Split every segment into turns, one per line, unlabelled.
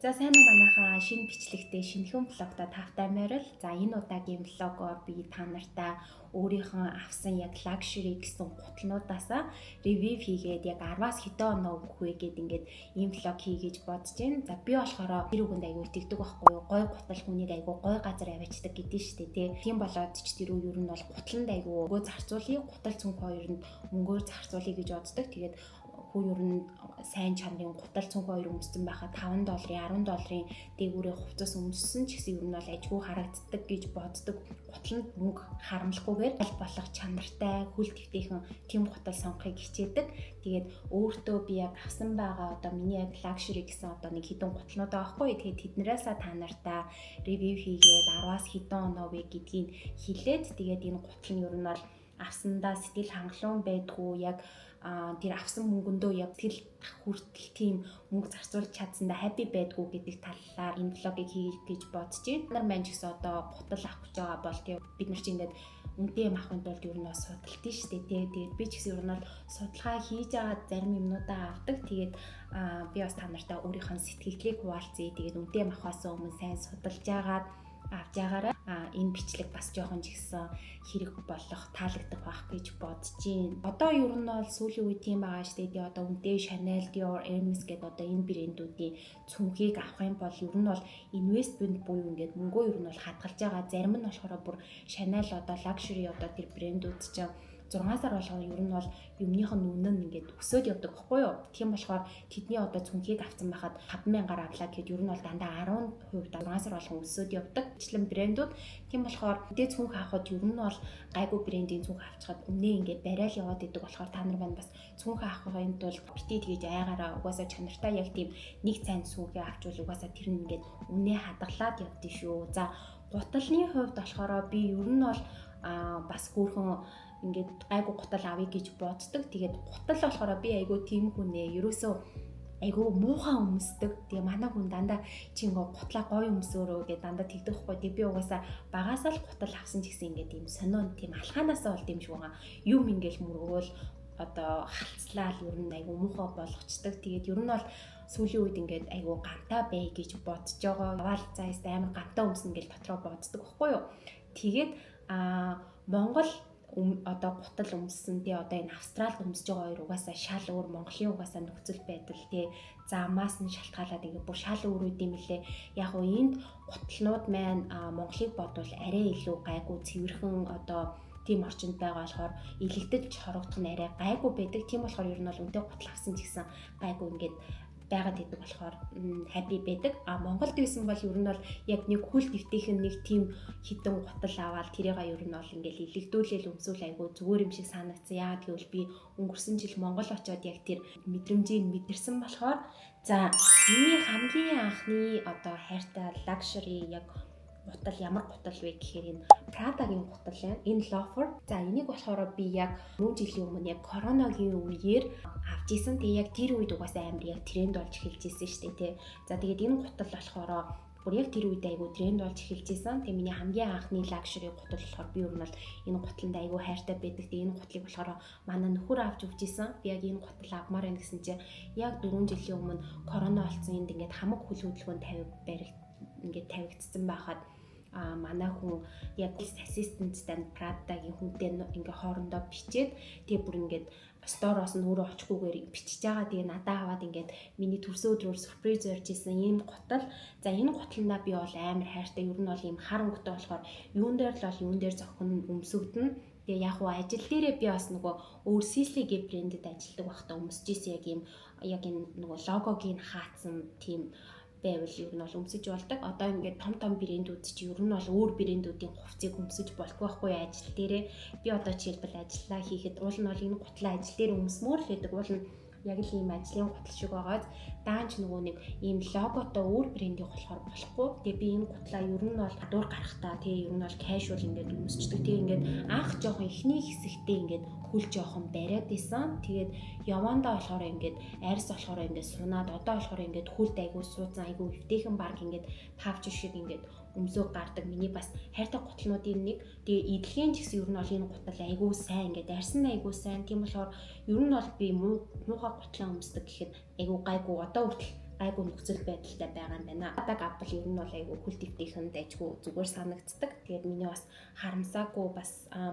За сайн уу манайхаа шинэ бичлэгтэй шинэхэн влогтой тавтай морил. За энэ удаагийн влогоор би та нартай өөрийнхөө авсан яг luxury гэсэн гутлнуудаасаа ревю хийгээд яг 10-аас хэдэн оноо өгөх вэ гэд ингээд ийм влог хий гэж бодож байна. За би болохоор тэр үгэнд аягүй тэгдэг байхгүй юу? Гой гутал хүнийг аягүй гой газар аваачдаг гэдэг шүү дээ тий. Тийм болоод ч тэр үе ер нь бол гутланд аягүй өгөө зарцуулъя. Гутал цүнх хоёрнд мөнгөөр зарцуулъя гэж боддог. Тэгээд хүн ер нь сайн чанарын гутал цүнх хоёр өмссөн байхад $5, $10 дээгүүрээ хувцас өмссөн ч гэсэн ер нь бол ажгүй харагддаг гэж боддог. Гутланд мөнгө харамлахгүйгээр аль болох чанартай хөл твтэйхэн тийм гутал сонгохыг хичээдэг. Тэгээд өөртөө би яг авсан байгаа одоо миний яг luxury гэсэн одоо нэг хідэн гутлнууд байгаа байхгүй. Тэгээд тэднээсээ та нартай ревю хийгээд 10-аас хэдэн оноо вэ гэдгийг хэлээд тэгээд энэ гутал нь ер нь бол авсандаа сэтгэл хангалуун байдгүй яг тэр авсан мөнгөндөө яг тэл хүртэл тийм мөнгө зарцуулж чадсандаа happy байдгүй гэдэг талаар энэ влогийг хийх гэж бодож байна. Нар маань ч гэсэн одоо гутал авах гэж байгаа бол тийм бид нар чинь ингээд үнэтэй юм авахын тулд ер нь бас судалтын шүү дээ. Тэгээд би ч гэсэн ер нь бол судалгаа хийж байгаа зарим юмнуудаа авдаг. Тэгээд би бас та нартай өөрийнхөө сэтгэлдлийг хуваалцъя. Тэгээд үнэтэй юм авахаас өмнө сайн судалж агаад авч байгаарай. Энэ бичлэг бас жоохон ч гэсэн хэрэг болох, таалагдах байх гэж бодож байна. Одоо ер нь бол сүүлийн үед тийм байгаа шүү дээ. Одоо үнэтэй Chanel, Dior, Hermes гэдэг одоо энэ брэндүүдийн цүнхийг авах юм бол ер нь бол investment буюу ингээд мөнгөө ер нь бол хадгалж байгаа. Зарим нь болохоор бүр Chanel одоо luxury одоо тэр брэндүүд чинь 6 сар болгоо ер нь бол юмных нь үнэ нь ингээд өсөөд явдаг байхгүй юу. Тийм болохоор тэдний одоо цүнхийг авсан байхад 5,000-аар авлаа гэхэд ер нь бол дандаа 10% 6 сар болгон өсөөд явдаг. Жишээлбэл брэндүүд тийм болохоор мэдээ цүнх авахд ер нь бол гайгүй брэндийн цүнх авчихад өмнөө ингээд барайл яваад идэг болохоор та нар маань бас цүнх авахын тулд бити тгийж айгаараа угаасаа чанартай яг тийм нэг цайнд цүнхээ авчвал угаасаа тэр нь ингээд үнэ хадгалаад явдээ шүү. За гуталны хувьд болохоор би ер нь бол бас хөөрхөн ингээд гайгүй гутал авъя гэж боддог. Тэгээд гутал болохоор би айгүй тийм хүн ээ. Ерөөсөө айгүй муухай өмсдөг. Тэгээ манай хүн дандаа чи ингээ гутлаа гоё өмсөөрөө гэдэг дандаа тэгдэг хгүй. Тэгээ би угаасаа багасаа л гутал авсан ч гэсэн ингээд тийм сонион тийм алхаанаасаа бол тийм шиг байгаа. Юм ингээл мөргөөл одоо халцлал ер нь айгүй муухай болгочдөг. Тэгээд ер нь бол сүүлийн үед ингээд айгүй гантаа бай гэж бодож байгаа. Аваад зайс амар гантаа өмснө гэж дотроо боддог байхгүй юу. Тэгээд Монгол одоо гутал өмссөн тий одоо энэ Австралид өмсөж байгаа хоёр угаасаа шал өөр, Монголын угаасаа нөхцөл байдал тий замаас нь шалтгаалаад ингээд бүр шал өөр үт юм лээ. Яг уу энд гутлнууд маань Монголыг бодвол арай илүү гайгүй цэвэрхэн одоо тийм орчинд байгаа болохоор илэгдэж хорогдох нь арай гайгүй байдаг. Тийм болохоор ер нь бол үнэтэй гутал авсан ч гэсэн гайгүй ингээд байгаад идэг болохоор happy байдаг. Монголд байсан бол ер нь бол яг нэг хөл дэвтэйхэн нэг тийм хідэн гутал аваад тэрийг ер нь бол ингээл илэгдүүлэл өмсүүл айгу зүгээр юм шиг санагдсан. Яагаад гэвэл би өнгөрсөн жил Монгол очоод яг тэр мэдрэмжийг мэдэрсэн болохоор за миний хамгийн анхны одоо хайртай luxury яг гутал ямар гутал вэ гэхээр энэ Prada-гийн гутал байна. Энэ loafer. За энийг болохоор би яг 3 жилийн өмнө яг коронагийн үеэр авч исэн. Тэгээ яг тэр үед угаасаа амар яг тренд болж эхэлж исэн шүү дээ тий. За тэгээд энэ гутал болохоор бүр яг тэр үед айгу тренд болж эхэлж исэн. Тэгээ миний хамгийн анхны luxury гутал болохоор би ер нь бол энэ гуталд айгу хайртай байдаг. Тэгээ энэ гутлыг болохоор манай нөхөр авч өгч исэн. Би яг энэ гутал авмаар байна гэсэн чинь яг 4 жилийн өмнө корона болсон энд ингээд хамаг хөл хөдөлгөөн ингээд тавигдсан байхад манай хүн яг ассистенттай Prada-гийн хүнтэй ингээ хоорондоо бичээд тэгээ бүр ингээд стороос нь өөрөө очихгүйгээр бичиж байгаа. Тэгээ надад аваад ингээд миний төрсөн өдрөөр сюрприз зорж исэн ийм гутал. За энэ гуталнаа би бол амар хайртай. Ер нь бол ийм хар өнгөтэй болохоор юун дээр л бол юун дээр зохино өмсөгдөн. Тэгээ яг уу ажил дээрээ би бас нөгөө өөр Sisley-гийн брэндэд ажилладаг байхдаа өмсөж исэн яг энэ нөгөө логогийн хаацсан тийм байвал ер нь бол өмсөж болдог. Одоо ингээд том брэндүүд чи ер нь бол өөр брэндүүдийн хувцсыг өмсөж болтгүй байхгүй ажил дээрээ. Би одоо жишээлбэл ажиллаа хийхэд уул нь бол энэ гутлаа ажил дээр өмсмөр л байдаг. Уул нь яг л ийм ажлын гутал шиг байгаад даанч нөгөө нэг ийм логотой өөр брендийн болохоор болохгүй. Тэгээ би энэ гутлаа ер нь бол гадуур гарахтаа тэгээ ер нь бол casual ингээд өмсчдөг. Тэгээ ингээд анх жоохон ихний хэсэгтээ ингээд хөл жоохон бариад исэн. Тэгээд явандаа болохоор ингээд арьс болохоор ингээд сунаад одоо болохоор ингээд хөлд айгуу суудсан айгуу өвтэйхэн баг ингээд тавч шиг ингээд өмсөг гардаг. Миний бас хайртай гутлнуудын нэг. Тэгээ эдлэгийн ч гэсэн ер нь бол энэ гутал айгуу сайн ингээд арьсан айгуу сайн. Тийм болохоор ер нь бол би муухай гутлаа өмсдөг гэхэд айгуу гайгүй одоо хүртэл айгу нөхцөл байдалтай байгаа юм байна. Адаг Apple ер нь бол айгу хөл дэвтийнхэн дайжгүй зүгээр санагддаг. Тэгээд миний бас харамсаагүй бас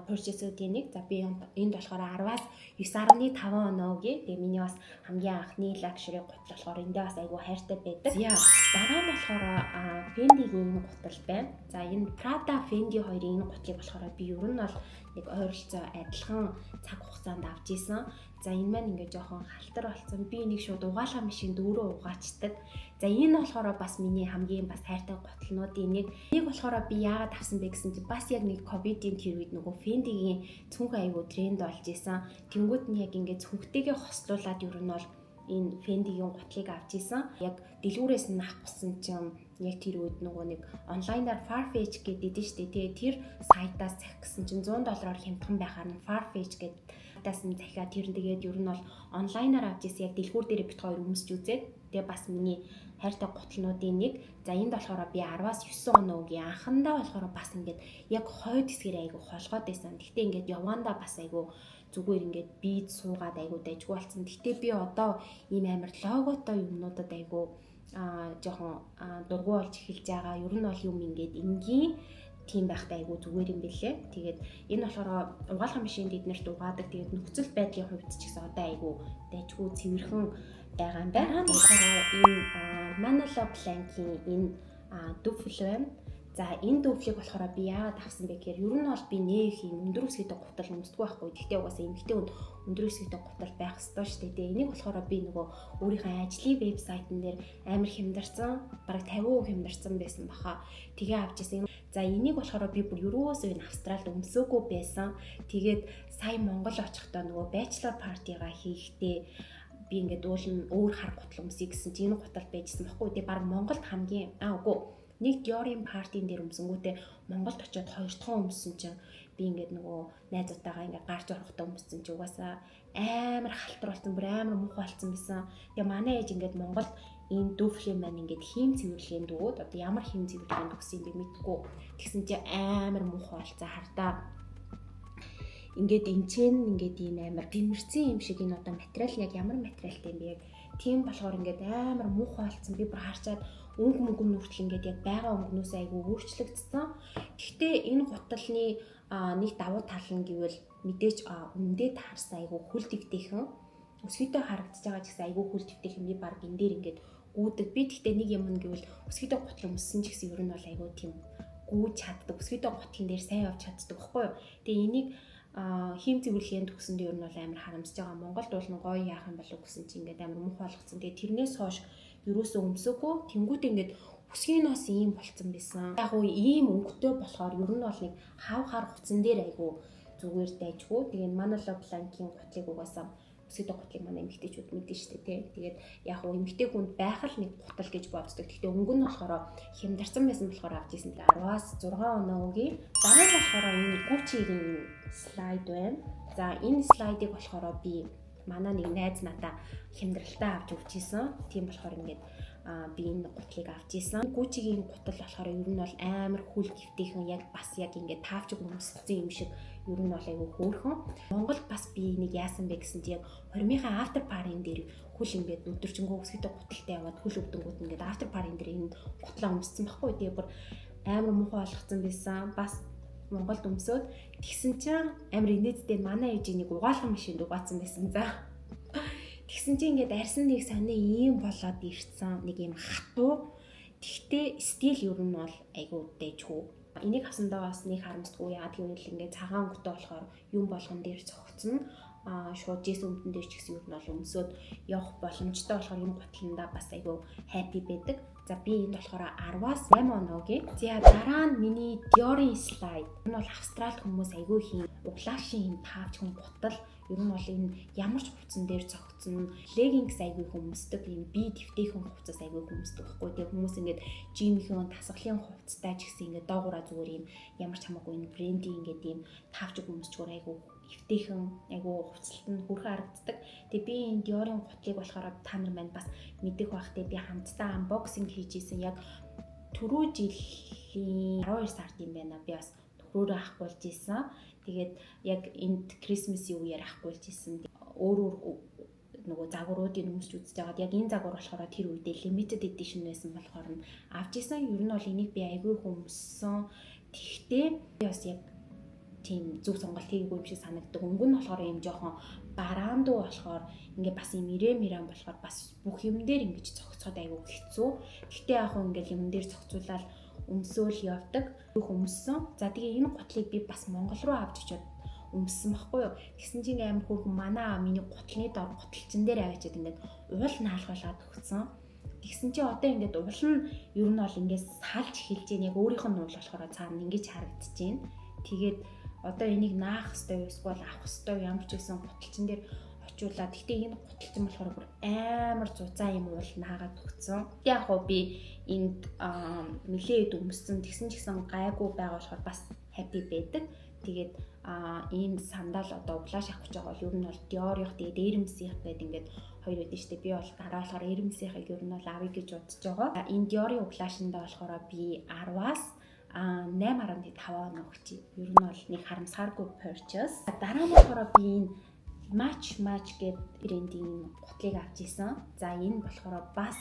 purchase-уудын нэг. За би энд болохоор 10-аас 9.5 оноогийн. Тэгээд миний бас хамгийн анхны luxury гутал болохоор эндээ бас айгу хайртай байдаг. Дараа нь болохоор Fendi-гийн гутал байна. За энэ Prada Fendi хоёрын энэ гутлыг болохоор би ер нь бол нэг ойролцоо адилхан цаг хугацаанд авч исэн. За энэ маань ингээд жоохон халтар болсон. Би энийг шууд угаалгах машинд өөрөө угаачдаг. За энэ болохоор бас миний хамгийн бас хайртай гутлнуудын нэг. Нэг болохоор би яагаад авсан бэ гэсэн чинь бас яг нэг ковидын тэр үед нөгөө Fendi-гийн цүнх аягүй тренд болж исэн. Тэнгүүд нь яг ингээд цүнхтэйгээ хослуулаад ер нь бол энэ Fendi-гийн гутлыг авч исэн. Яг дэлгүүрээс нь авахсан чинь яг тэр үед нөгөө нэг онлайнаар Farfetch гэдэг шүү дээ. Тэр сайтаас захисан чинь $100 хямдхан байхаар нь Farfetch гэдэг тасан захиа тэр тэгээд ер нь бол онлайнаар авч ирсэн яг дэлгүүр дээр бит хоёр өмсч үзээд тэгээ бас миний хайртай гутлнуудын нэг. За энд болохоор би 10-аас 9 оноогийн анхандаа болохоор бас ингээд яг хойд хэсгээр айгу холгоод байсан. Гэхдээ ингээд явандаа бас айгу зүгээр ингээд бийд суугаад айгу дайжгүй болсон. Гэхдээ би одоо ийм амар логотой юмнуудад айгу жоохон дургу болж эхэлж байгаа. Ер нь бол юм ингээд энгийн тийм байхтай айгу зүгээр юм бэлээ. Тэгээд энэ болохоор угаалгах машинд эднэрт угаадаг. Тэгээд нөхцөл байдлын хувьд ч гэсэн одоо айгу дайжгүй цэвэрхэн байгаа юм байна. Тэгэхээр энэ Manolo Blahnik-ийн энэ дүфл байна. За энэ дүфлийг болохоор би яагаад авсан бэ гэхээр ер нь бол би нэх юм өндөр үсгийтэй гутал өмсдөггүй байхгүй. Гэхдээ угаасаа эмэгтэй хүнд өндөр үсгийтэй гутал байх ёстой шүү дээ. Энийг болохоор би нөгөө өөрийнхөө ажлын вебсайтн дээр амар хямдарсан, бараг 50% хямдарсан байсан баха. Тэгээ авч ирсэн. За энийг болохоор би бүр ерөөсөө энэ Австралид өмсөөгүй байсан. Тэгээд сая Монгол очихдоо нөгөө bachelor party-га хийхдээ би ингээд өөр хар гутал өмсөе гэсэн чинь энэ гутал байжсэн баггүй. Тэгээ бараг Монголд хамгийн үгүй нэг Dior-ийн партийн дээр өмсөнгүүтээ Монголд очиод 2 дахь өмссөн чинь би ингээд нөгөө найзуудтайгаа ингээд гарч орохдоо өмссөн чинь угаасаа амар халтар болсон, бүр амар муухай болсон байсан. Тэгээ манай ээж ингээд Монголд энэ дүфлийн маань ингээд хийм цэвэрлэгэнд өгөөд одоо ямар хийм цэвэрлэгэнд өгсөн би мэдгүй. Тэгсэн чинь амар муухай болцоо хардаа. Ингээд энчэн ингээд энэ амар тэмэрцэн юм шиг энэ одоо материал яг ямар материалтай юм бэ? Яг тийм болохоор ингээд амар муухай болсон. Би бүр харчаад өнгө нүртэл ингээд яг байгаа өнгнөөс айгүй өөрчлөгдсөн. Гэхдээ энэ гуталны нэг давуу тал нь гэвэл мэдээж өмнөдөө таарсан айгүй хөл дэвтэйхэн өсгийтэй харагдаж байгаа ч гэсэн айгүй хөл дэвтэйхэн би баг энэ дээр ингээд гүйдэг. Би гэхдээ нэг юм нь гэвэл өсгийтэй гутал өмссөн ч гэсэн ер нь бол айгүй тийм гүйж чаддаг. Өсгийтэй гутлын дээр сайн явж чаддаг байхгүй юу? Тэгээ энийг хийм цэвэрлэгэнд өгсөнд ер нь бол амар харамсаж байгаа. Монголд бол гоё яах юм болов гэсэн чинь ингээд амар муухай болгоцсон. Тэгээ тэрнээс хойш ерөөсөө өмсөөгүй тэнгуут ингээд өсгийнөөс ийм болцсон байсан. Яг уу ийм өнгөтэй болохоор ер нь бол нэг хав хар хуцсан дээр айгу зүгээр дайжгүй. Тэгээд Manolo Blahnik-ийн гутлыг угаасаа өсгийтэй гутлыг манай эмэгтэйчүүд мэдэн штэ тий. Тэгээд яг уу эмэгтэй хүнд байх л нэг гутал гэж боддог. Гэхдээ өнгө нь болохоор хямдарсан байсан болохоор авч ирсэн. 10-аас 6 оноогийн дараа нь болохоор энэ Gucci-ийн слайд байна. За энэ слайдыг болохоор би манай нэг найз надаа хямдралтай авч өгч ийсэн. Тийм болохоор ингээд би энэ гутлыг авч ийсэн. Gucci-гийн гутал болохоор ер нь бол амар хүл дэвтэйхэн яг бас яг ингээд таавч өмссөн юм шиг ер нь бол айгүй хөөрхөн. Монголд бас би нэг яасан бэ гэсэн чинь яг хормынхаа after party-н дээр хүл ингээд өдөржингөө өсгийтэй гуталтай яваад хүл өвдөнгүүд ингээд after party-н дээр энэ гутлаа өмссөн байхгүй. Тэгээ бүр амар муухай болгоцсон байсан. Бас Монголд өмсөөд тэгсэн чинь амар инээдтэй манай ээжийг угаалгах машинд угаацсан байсан за. Тэгсэн чинь ингээд арьсан нэг сони ийм болоод ирсэн нэг юм хатуу. Тэгтээ стил ер нь бол айгүй дайжгүй. Энийг авсандаа бас нэг харамсдаггүй. Яагаад гэвэл ингээд цагаан өнгөтэй болохоор юм болгон дээр цогцсон. Шууд жис өмдөн дээр ч гэсэн ер нь бол өмсөд явах боломжтой болохоор энэ гутландаа бас айгүй happy байдаг. За би энд болохоор 10-аас 8 оноогийн. За дараа нь миний Dior-ийн slide. Энэ бол Австралид хүмүүс айгүй хийн углаашийн таавч хүн гутал. Ер нь бол энэ ямар ч хувцсан дээр цогцсон. Leggings айгүй хүмүүсдэг. Энэ би дэвтэйхэн хувцас айгүй хүмүүсдэг байхгүй. Тэгээ хүмүүс ингээд жимийн тасгалын хувцастай ч гэсэн ингээд доогуура зүгээр юм ямар ч хамаагүй энэ брендийн ингээд ийм таавч хүмүүсчгээр айгүй эвтэйхэн айгүй хувцалтанд хүрхэн харагддаг. Тэгээ би энэ Dior-ийн гутлыг болохоор та нар маань бас мэдэх байх те би хамтдаа unboxing хийж исэн яг түрүү жилийн 12 сард юм байна. Би бас төгрөөрөө авахгүйж исэн. Тэгээд яг энд Christmas-ийн үеэр авахгүйж исэн. Өөр нөгөө загваруудыг өмсч үзэж байгаад яг энэ загвар болохоор тэр үедээ limited edition байсан болохоор нь авч исэн. Ер нь бол энийг би айгүй хүмссэн. Тэгтээ би бас яг тийм зөв сонголт хийгээгүй юм шиг санагддаг. Өнгө нь болохоор юм жоохон бараандуу болохоор ингээ бас юм ирээ болохоор бас бүх юм дээр ингэж зогцоход айгүй хэцүү. Гэхдээ яг хөө ингээл юм дээр зогцуулаад өмсөөл явдаг. Өмссөн. За тэгээ энэ гутлыг би бас Монгол руу авч очиод өмссөн байхгүй юу. Тэгсэн чинь амар хөөрхөн манай миний гутлын дор гуталчин дээр аваачаад ингээд уул наалгуулад өгсөн. Тэгсэн чинь одоо ингээд уул нь ер нь бол ингээд салж эхэлж байна. Яг өөрийнх нь уул болохоор цаана ингэж харагдаж байна. Тэгээд одоо энийг наах хэвээр эсвэл авах хэвээр ямар ч гэсэн гуталчин дээр очиулаад. Гэхдээ энэ гуталчин болохоор бүр амар зузаан юм уул наагаад өгсөн. Яг хоо би энд нэлээд өмссөн. Тэгсэн ч гэсэн гайгүй байгаа болохоор бас happy байдаг. Тэгээд ийм сандал одоо углааш авах гэж байгаа бол ер нь бол Dior-ийнх тэгээд Hermes-ийнх гэдэг ингээд хоёр үүдэн штэ. Би бол дараа болохоор Hermes-ийнхыг ер нь бол авъя гэж бодож байгаа. Энэ Dior-ийн углаашиндаа болохоор би 10-аас 8.5 оноо өгчий. Ер нь бол нэг харамсааргүй purchase. Дараа нь болохоор би энэ Match гэдэг брендийн гутлыг авч исэн. За энэ болохоор бас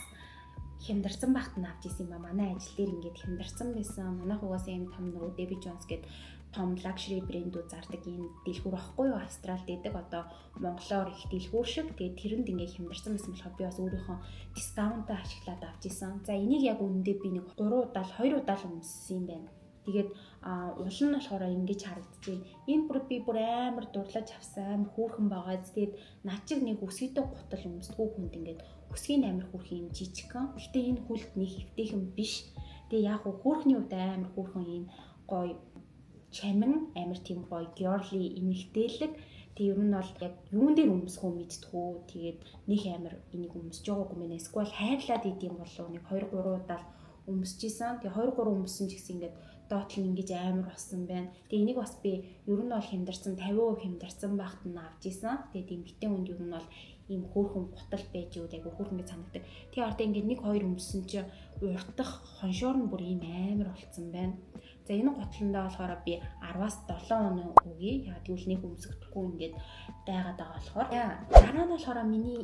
хямдарсан багт нь авч исэн юм ба. Манай ажил дээр ингээд хямдарсан байсан. Манайх угаасаа юм том нөгөө Debbie Jones гэдэг том luxury брэндүүд зардаг ийм дэлгүүр ахгүй юу? Австралид байдаг. Одоо монголоор их дэлгүүр шиг. Тэгээд тэрэнд ингээд хямдарсан байсан болохоор би бас өөрийнхөө дискаунтаа ашиглаад авч исэн. За энийг яг үнэндээ би нэг 2 удаа л өмссөн юм байна. Тэгээд уул нь болохоор ингэж харагдчихэв. Энэ бүр би бүр амар дурлаж авсан, амар хөөрхөн байгаа. Тэгээд над чиг нэг өсгийтэй гутал өмсдгүү хүнд ингээд өсгийн амар хөөрхөн юм жижигхан. Гэхдээ энэ хүлт нэг хэвтэйхэн биш. Тэгээд яг хөөрхний үед амар хөөрхөн юм гоё чамин амар тийм гоё girly эмэгтэйлэг. Тэг ер нь бол яг юун дээр өмсөх үү мэдтгүү. Тэгээд нэг амар энийг өмсөж байгаагүй мэнэ. Эсвэл хайрлаад идэм болов нэг 2 3 удаа өмсөжсэн. Тэгээ 2 3 өмссөн ч гэсэн ингээд доотлон ингэж амар болсон байна. Тэгээ энийг бас би ер нь бол хямдарсан 50% хямдарсан багт нь авч исэн. Тэгээд эмэгтэй хүнд ер нь бол ийм хөөрхөн гутал байж юу айгу хөөрхөн гэж санагддаг. Тэгээ ортой ингээд 1 2 өмссөн чи уртах хоншоор нь бүр ийм амар болцсон байна. За энэ гутландаа болохоор би 10-аас 7 оноо өгье. Яг тэгвэл нэг өмсөхдөггүй ингээд байгаад байгаа болохоор. Дараа нь болохоор миний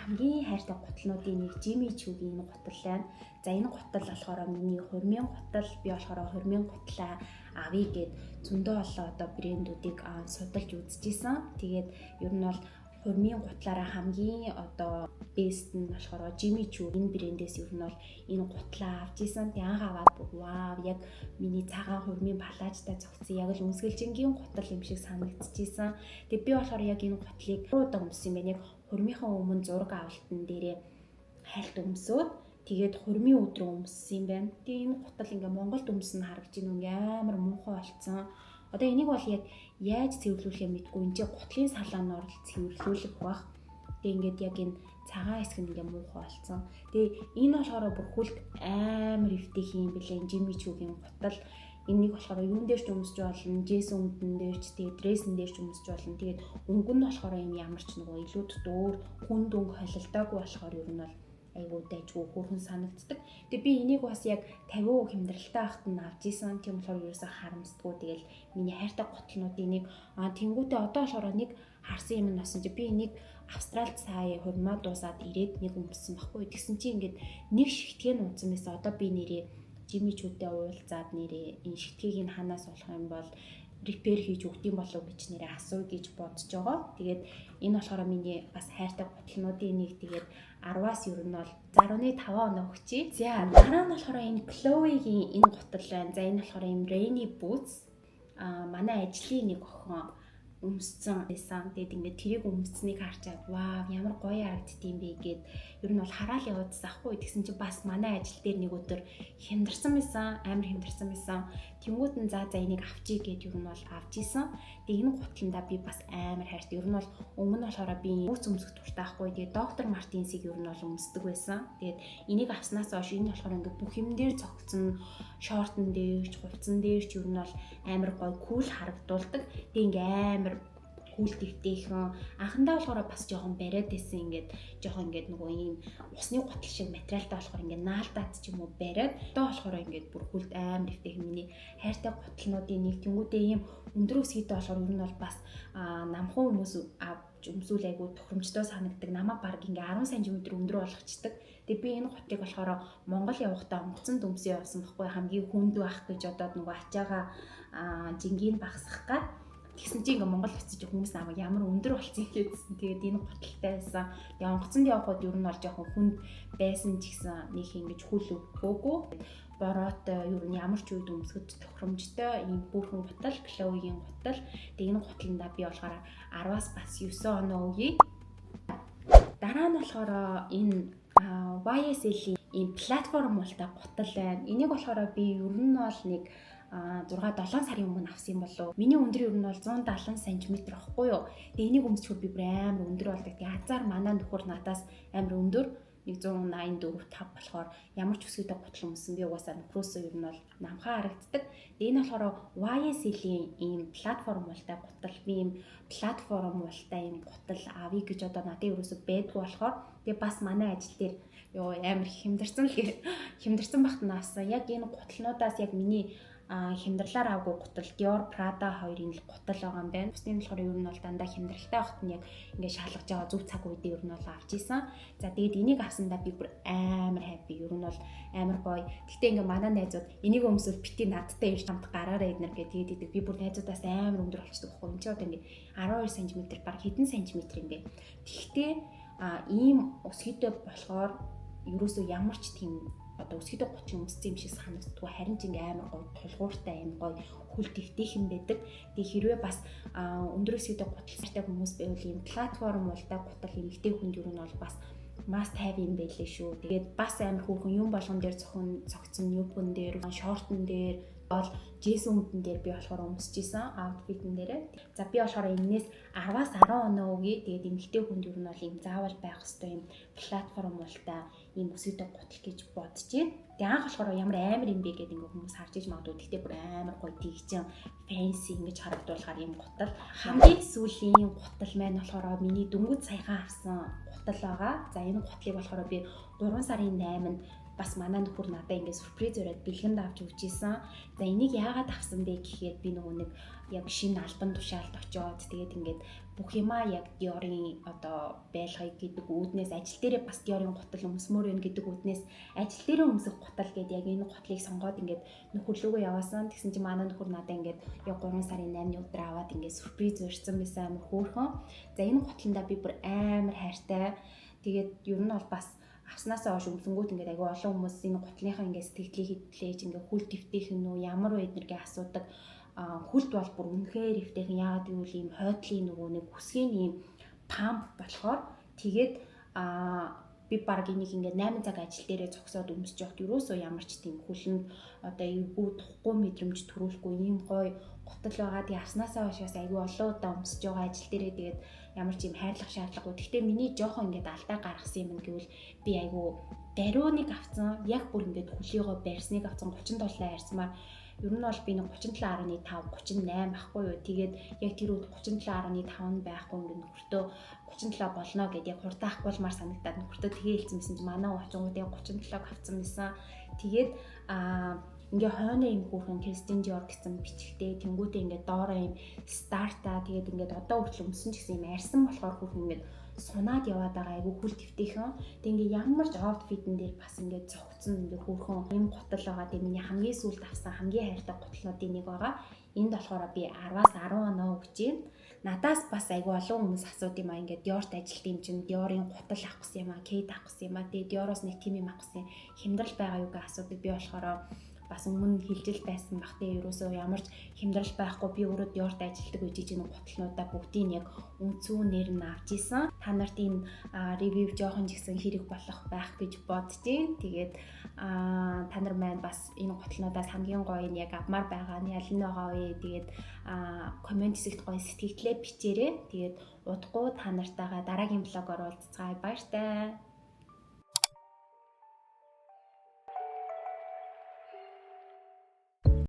хамгийн хайртай гутлнуудын нэг Jimmy Choo-гийн энэ гутал байна. За энэ гутал болохоор миний хурмын гутал. Би болохоор хурмын гутлаа авъя гэд зөндөө олон одоо брэндүүдийг судалж үзчихсэн. Тэгээд ер нь бол хурмын гутлаараа хамгийн одоо бест нь болохоор Jimmy Choo энэ брэндээс ер нь бол энэ гутлаа авч исэн. Тэг анх аваад вау яг миний цагаан хурмын палажтай зогцсон яг л үнсгэлжингийн гутал юм шиг санагдчихсэн. Тэг би болохоор яг энэ гутлыг удаа өмссөн юм байна. Яг хурмынхаа өмнө зураг авалтан дээрээ хайлт өмсөөд тэгээд хурмын өдрөө өмссөн юм байна. Тэг энэ гутал ингээ Монголд өмсөн харагдаж байна. Амар муухай болцсон. Одоо энийг бол яг яаж цэвэрлүүлэхээ мэдгүй. Энд чинь гутлын салаанаар л цэвэрлүүлэх байх. Тэг ингээд яг энэ цагаан хэсэг нь ингээ муухай болцсон. Тэг энэ болохоор бүр хүлт амар эвтэйх юм билээ. Jimmy Choo-гийн гутал. Энийг болохоор юун дээр ч өмсөж болно. Джейсэн өмдөн дээр ч тэгээд дрессэн дээр ч өмсөж болно. Тэгээд өнгө нь болохоор юм ямар ч нөгөө илүү дөөр хүнд өнгө холилдоогүй болохоор ер нь бол айгуу дайжгүй хөөрхөн санагддаг. Тэгээ би энийг бас яг 50% хямдралтай байхад нь авч исэн. Тийм болохоор ерөөсөө харамсдаггүй. Тэгэл миний хайртай гутлнуудын нэг тэнгуүтээ одоо болохоор нэг харсан юм нь басан чи би энийг Австралид сая хурмаа дуусаад ирээд нэг өмссөн байхгүй. Тэгсэн чи ингээд нэг шигтгэн унтсан байсан. Одоо би нэрээ Jimmy Choo-тэй уулзаад нэрээ энэ шигтгийг нь ханаас болох юм бол repair хийж өгдөм болов гэж нэрээ асууя гэж бодож байгаа. Тэгээд энэ болохоор миний бас хайртай гутлнуудын нэг тэгээд 10-аас ер нь бол 10.5 оноо өгчий. За дараа нь болохоор энэ Chloe-гийн энэ гутал байна. За энэ болохоор юм Rainy Boots. Манай ажлын нэг охин өмссөн байсан. Тэгээд ингээд тэрийг өмсснийг харчаад вау ямар гоё харагддсан бэ гэд ер нь бол хараал явуудсан ахгүй. Тэгсэн чинь бас манай ажил дээр нэг өдөр хямдарсан байсан. Амар хямдарсан байсан. Тэнгүүд нь за энийг авчий гэд ер нь бол авч исэн. Тэгээд энэ гутландаа би бас амар хайртай. Ер нь бол өмнө болохоор би үүс өмсөх дуртай ахгүй. Тэгээд доктор Мартинсыг ер нь бол өмсдөг байсан. Тэгээд энийг авснаас хойш энэ болохоор ингээд бүх юм дээр цогцсон, шортон дээр ч, хувцсан дээр ч ер нь бол амар гоё кул харагдуулдаг. Тэгээд ингээд амар хүлт өвтэйхэн анхандаа болохоор бас жоохон бариад байсан ингээд жоохон ингээд нөгөө ийм усны гутал шиг материалтай болохоор ингээд наалдаад ч юм уу бариад одоо болохоор ингээд бүр хүлт амар өвтэйхэн миний хайртай гуталнуудын нэг тэнгүүдээ ийм өндөр өсгийтэй болохоор ер нь бол бас намхан хүмүүс өмсүүл айгу тохиромжтой санагддаг. Намаа баг ингээ 10 см өндөр болгочдөг. Тэгээ би энэ гутлыг болохоор Монгол явахдаа онгоцонд өмсөө явсан байхгүй, хамгийн хүнд байх гэж одоод нөгөө ачаага жингийн багсах гад. Тэгсэн чинь ингээ Монгол очиж хүмүүс намайг ямар өндөр болсон гэдсэн. Тэгээд энэ гуталтай байсан. Тэгээ онгоцонд явхад ер нь бол жоохон хүнд байсан ч гэсэн нэг ингэж хүл өгөөгүй. Бороот ер нь ямар ч үед өмсгөд тохиромжтой ийм бүрхэн гутал, Chloe-ийн гутал. Тэгээ энэ гуталдаа би болохоор 10-аас бас 9 оноо өгье. Дараа нь болохоор энэ YSL-ийн ийм платформ болтой гутал байна. Энийг болохоор би ер нь бол нэг 6-7 сарын өмнө авсан юм болов. Миний өндөр ер нь бол 170 см ахгүй юу. Тэгээ энийг өмсчихвэр би бүр амар өндөр болдог. Тэгээ азар манай нөхөр надаас амар өндөр 184-5 болохоор ямар ч өсгөдөг гутал өмсөн. Би угаасаа нөхрөөсөө ер нь бол намхаа харагддаг. Тэгээ энэ болохоор YSL-ийн ийм платформ болтой гутал. Би ийм платформ болтой ийм гутал авъя гэж одоо надад ерөөсөө байдгүй болохоор тэгээ бас манай ажил дээр амар хямдарсан багт наасан. Яг энэ гуталнуудаас яг миний хямдралаар авгүй гутал Dior Prada хоёрын л гутал байгаа юм байна. Бусдын болохоор ер нь бол дандаа хямдралтай багт нь яг ингээд шалгаж байгаа зөв цаг үед ер нь бол авч исэн. За тэгээд энийг авсандаа би бүр амар happy. Ер нь бол амар гоё. Гэтэ ингээд манай найзууд энийг өмсөв бити надтай ирж хамт гараараа эднэр гэдэг идэг. Би бүр найзуудаас амар өндөр болчихдог байхгүй. Энд чинь одоо ингээд 12 см баг хэдэн сантиметр ингээд. Тэгтээ ийм өсгийтэй болохоор ерөөсөө ямар ч тийм одоо өсгийтэй гутал өмссөн юм шиг санагддгүй. Харин ч ингээ амар гоё тулгууртай юм гоё хүл твтэйхэн байдаг. Тэгээ хэрвээ бас өндөр өсгийтэй гуталтай хүмүүс байвал ийм платформ болтой гутал эмэгтэй хүнд ер нь бол бас must have юм байлээ шүү. Тэгээд бас амар хүүхэн юм болгон дээр цогцсон юбгэн дээр, шортон дээр бол джинсэн өмдөн дээр би болохоор өмсөж исэн аутфитэн дээрээ. За би болохоор энэс 10-аас 10 оноо өгье. Тэгээд эмэгтэй хүнд ер нь бол ийм заавал байх ёстой ийм платформ болтой ийм өсгийтэй гутал гэж бодож байна. Тэгээ анх болохоор ямар амар юм бэ гэдэг ингээ хүмүүс харж иж магадгүй. Тэгтээ бүр амар гоё тэгжин fancy ингэж харагдуулахаар ийм гутал. Хамгийн сүүлийн гутал маань болохоор миний дөнгөж саяхан авсан гутал байгаа. За энэ гутлыг болохоор би 3 сарын 8-нд бас манай нөхөр надад ингээд сюрприз өрөөд бэлгэнд авч өгч ийсэн. За энийг яагаад авсан бэ гэхээр би нөгөө нэг яг шинэ альбан тушаалд очиод тэгээд ингээд бүх юмаа яг Dior-ийн одоо байлгыг гэдэг үүднээс ажил дээрээ бас Dior-ийн гутал өмсмөр байна гэдэг үүднээс ажил дээрээ өмсөх гутал гэдэг яг энэ гутлыг сонгоод ингээд нөхөр лүгөө яваасан. Тэгсэн чинь манай нөхөр надад ингээд яг 3 сарын 8-ны өдөр аваад ингээд сюрприз өрсөн байсан амар хөөрхөн. За энэ гутландаа би бүр амар хайртай. Тэгээд ер нь бол бас авснаасаа хойш өмсөнгүүд ингээд айгүй олон хүмүүс энэ гутлынхаа ингээд сэтгэлийг хэвлээж ингээд хүл твтэйх нь үү ямар вэ гэдэргээ асуудаг. Хүлт бол бүр үнэхээр эвтэйхэн яагаад гэвэл ийм хойдлын нөгөө нэг хүсгийн ийм памп болохоор тэгээд би баг энийг ингээд 8 цаг ажил дээрээ зогсоод өмсөж явахд юусоо ямар ч тийм хүлэнд одоо эвгүй тухгүй мэдрэмж төрүүлэхгүй ийм гоё гутал байгаа. Тэгээ авснаасаа хойш айгүй олон удаа өмсөж байгаа ажил дээрээ тэгээд ямар ч юм хайрлах шаардлагагүй. Гэхдээ миний жоохон ингээд алдаа гаргасан юм гэвэл би айгүй дарууныг авсан. Яг бүр ингээд хөлийгөө барьсныг авсан 37 хайрсмаар ер нь бол би нэг 37.5 38 ахгүй юу. Тэгээд яг тэр үед 37.5 байхгүй ингээд нөхөртөө 37 болно гэдээ яг хурдан ахгуулмаар санагдаад нөхөртөө тэгээ хэлсэн байсан чи манай очингууд яг 37-г авсан байсан. Тэгээд ингээ хойно юм хүүхэн Christian Dior гэсэн бичгтэй тэнгуүтэй ингээ доороо юм старта тэгээд ингээ одоо хүртэл өмсөн ч гэсэн юм арьсан болохоор хүүхэн ингээ сунаад яваад байгаа айгүй хүл твтэйхэн. Тэг ингээ ямар ч outfit-эн дээр бас ингээ цогцсон ингээ хүүхэн юм гутал байгаа. Тэг миний хамгийн сүүлд авсан хамгийн хайртай гутлуудын нэг байгаа. Энд болохоор би 10-аас 10 оноо өгч байна. Надаас бас айгүй олон хүмүүс асуудаг юм аа ингээ Dior-т ажилт юм чинь Dior-ийн гутал авах гэсэн юм аа, Kate авах гэсэн юм аа. Тэг Dior-оос нэг тийм юм авах гэсэн хямдрал байгаа юу гэж асуудаг. Би болохоор бас өмнө хилжил байсан багтээ ерөөсөө ямар ч хямдрал байхгүй би өөрөө Dior-т ажилтдаг үжиж энэ гутлнуудаа бүгдийг яг үнцүүнээр нь авч исэн. Та нарт энэ ревю жоохон ч гэсэн хэрэг болох байх гэж боддیں۔ Тэгээд та нар маань бас энэ гутлнуудаас хамгийн гоё нь яг авмаар байгаа нь ялан байгаа вэ? Тэгээд комент хэсэгт гоё сэтгэлдээ бичээрэй. Тэгээд удахгүй та нартайгаа дараагийн блогоор уулзцгаая. Баяртай.